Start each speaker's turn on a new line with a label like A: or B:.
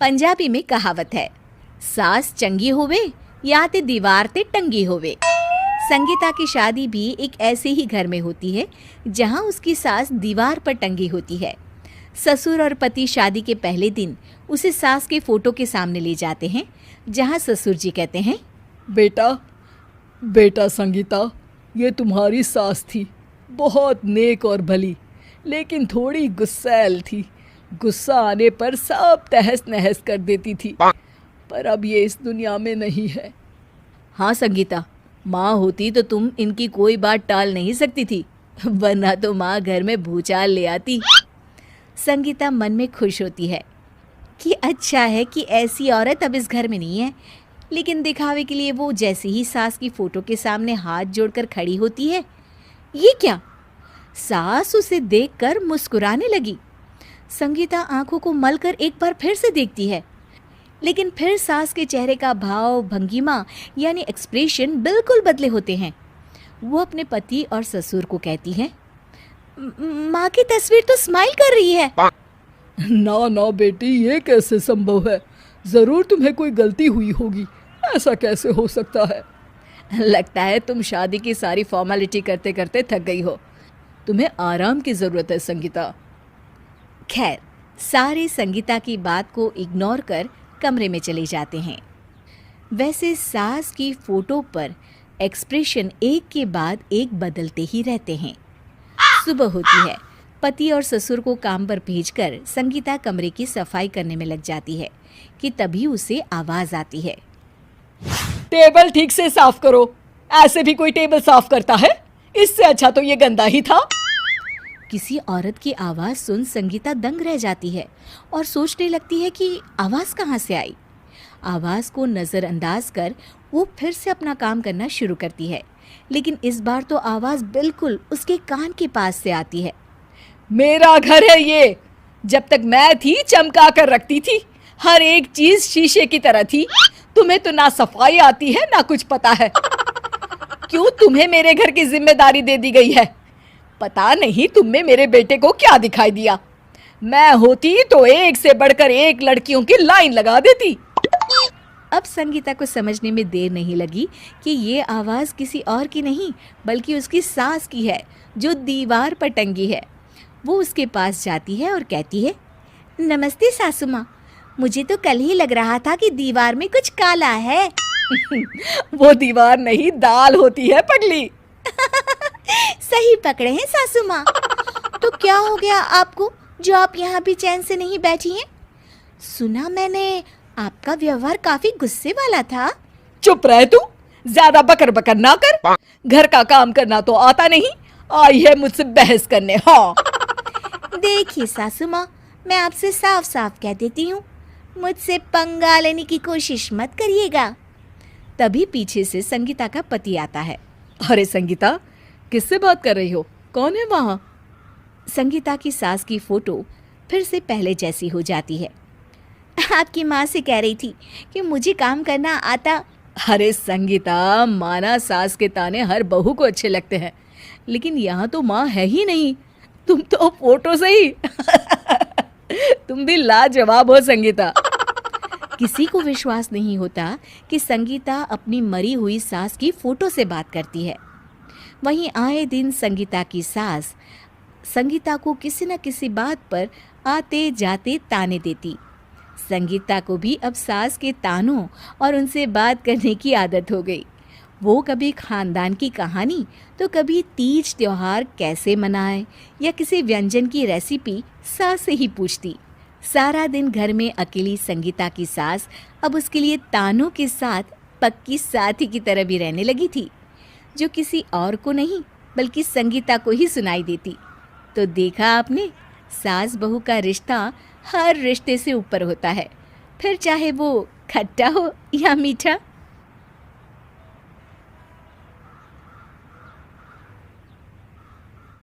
A: पंजाबी में कहावत है, सास चंगी होवे या ते दीवार ते टंगी होवे। संगीता की शादी भी एक ऐसे ही घर में होती है जहां उसकी सास दीवार पर टंगी होती है। ससुर और पति शादी के पहले दिन उसे सास के फोटो के सामने ले जाते हैं, जहां ससुर जी कहते हैं,
B: बेटा बेटा संगीता, ये तुम्हारी सास थी, बहुत नेक और भली, लेकिन थोड़ी गुस्सैल थी। गुस्सा आने पर सब तहस नहस कर देती थी, पर अब ये इस दुनिया में नहीं है।
A: हाँ संगीता, माँ होती तो तुम इनकी कोई बात टाल नहीं सकती थी, वरना तो माँ घर में भूचाल ले आती। संगीता मन में खुश होती है कि अच्छा है कि ऐसी औरत अब इस घर में नहीं है, लेकिन दिखावे के लिए वो जैसे ही सास की फोटो के सामने हाथ जोड़कर खड़ी होती है, ये क्या? सास उसे देखकर मुस्कुराने लगी। संगीता आंखों को मलकर एक बार फिर से देखती है, लेकिन फिर सास के चेहरे का भाव, भंगिमा यानी एक्सप्रेशन बिल्कुल बदले होते हैं। वो अपने पति और ससुर को कहती है, माँ की तस्वीर तो स्माइल कर रही है।
B: ना ना बेटी, ये कैसे संभव है? जरूर तुम्हें कोई गलती हुई होगी, ऐसा कैसे हो सकता है?
A: लगता है तुम शादी की सारी फॉर्मेलिटी करते करते थक गई हो, तुम्हें आराम की ज़रूरत है संगीता। खैर, सारे संगीता की बात को इग्नोर कर कमरे में चले जाते हैं। वैसे सास की फोटो पर एक्सप्रेशन एक के बाद एक बदलते ही रहते हैं। सुबह होती है, पति और ससुर को काम पर भेजकर संगीता कमरे की सफाई करने में लग जाती है कि तभी उसे आवाज़ आती है,
B: टेबल ठीक से साफ करो। ऐसे भी कोई टेबल साफ करता है? इससे अच्छा तो ये गंदा ही था।
A: किसी औरत की आवाज़ सुन संगीता दंग रह जाती है और सोचने लगती है कि आवाज़ कहाँ से आई। आवाज़ को नज़रअंदाज कर वो फिर से अपना काम करना शुरू करती है, लेकिन इस बार तो आवाज़ बिल्कुल उसके कान के पास से आती है।
B: मेरा घर है ये। जब तक मैं थी चमका कर रखती थी, हर एक चीज शीशे की तरह थी। तुम्हें तो ना सफाई आती है ना कुछ पता है। क्यों तुम्हें मेरे घर की जिम्मेदारी दे दी गई है? पता नहीं तुम में मेरे बेटे को क्या दिखाई दिया। मैं होती तो एक से बढ़कर एक लड़कियों की लाइन लगा देती।
A: अब संगीता को समझने में देर नहीं लगी कि ये आवाज़ किसी और की नहीं बल्कि उसकी सास की है, जो दीवार पर टंगी है। वो उसके पास जाती है और कहती है, नमस्ते सासू माँ, मुझे तो कल ही लग रहा था कि दीवार में कुछ काला है।
B: वो दीवार नहीं, दाल होती है पगली।
A: सही पकड़े हैं सासू माँ। तो क्या हो गया आपको जो आप यहाँ भी चैन से नहीं बैठी हैं? सुना मैंने आपका व्यवहार काफी गुस्से वाला था।
B: चुप रह तू, ज्यादा बकर बकर ना कर। घर का काम करना तो आता नहीं, आई है मुझसे बहस करने। हाँ
A: देखिए सासू माँ, मैं आपसे साफ साफ कह देती हूँ, मुझसे पंगा लेने की कोशिश मत करिएगा। तभी पीछे से संगीता का पति आता है।
B: अरे संगीता, किससे बात कर रही हो? कौन है वहाँ?
A: संगीता की सास की फोटो फिर से पहले जैसी हो जाती है। आपकी माँ से कह रही थी कि मुझे काम करना आता।
B: अरे संगीता, माना सास के ताने हर बहू को अच्छे लगते हैं, लेकिन यहाँ तो माँ है ही नहीं, तुम तो फोटो से ही। तुम भी लाजवाब हो संगीता।
A: किसी को विश्वास नहीं होता कि संगीता अपनी मरी हुई सास की फोटो से बात करती है। वहीं आए दिन संगीता की सास संगीता को किसी न किसी बात पर आते जाते ताने देती। संगीता को भी अब सास के तानों और उनसे बात करने की आदत हो गई। वो कभी खानदान की कहानी तो कभी तीज त्योहार कैसे मनाए या किसी व्यंजन की रेसिपी सास से ही पूछती। सारा दिन घर में अकेली संगीता की सास अब उसके लिए तानों के साथ पक्की साथी की तरह भी रहने लगी थी, जो किसी और को नहीं बल्कि संगीता को ही सुनाई देती। तो देखा आपने, सास बहू का रिश्ता हर रिश्ते से ऊपर होता है, फिर चाहे वो खट्टा हो या मीठा।